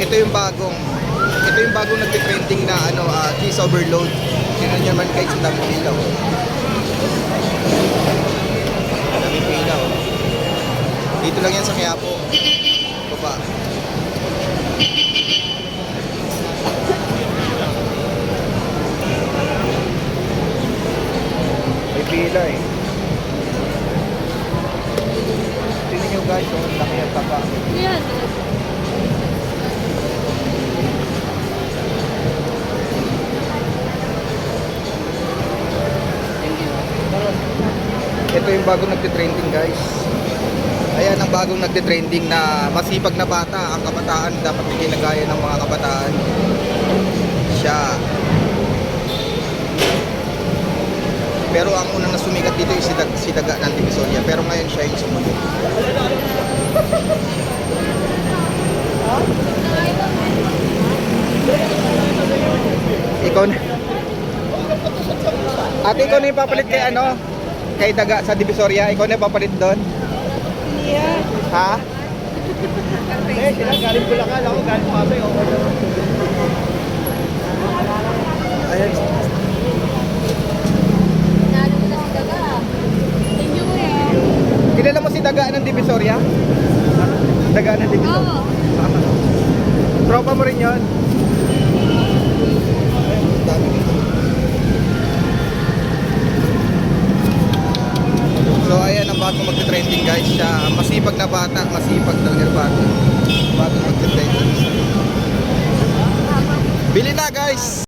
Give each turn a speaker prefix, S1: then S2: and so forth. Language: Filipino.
S1: ito yung bagong nagte-trending na cheese overload. Tingnan niyo naman guys, ang dami pila oh. Ang dami pila oh. Dito lang yan sa Quiapo. Baba. May pila eh. Tingnan niyo guys, oh, ang laki ang taba.
S2: Yan.
S1: Ito yung bagong nagte-trending guys. Ayan ang bagong nagte-trending na masipag na bata. Ang kabataan dapat hindi nagaya ng mga kabataan. Siya. Pero ang unang na sumikat dito is si Daga ng Divisoria. Pero ngayon siya yung sumunod. Ikaw na. Ate, ikaw na yung papalit kay kay Daga sa Divisoria. Ikaw na yung papalit doon.
S2: Yeah.
S1: Ha?
S3: Sila galing Bulacan, ako galing Pasay.
S1: Ayan.
S2: Nalo ko na si Daga. Thank you kuya.
S1: Kilala mo si Daga ng Divisoria? Daga ng Divisoria?
S2: Oo.
S1: Tropa mo rin yun? So ayan ang bagong magte-trending guys. Siya masipag na bata, masipag talaga na bata. Bagong magte-trending. Bili na guys!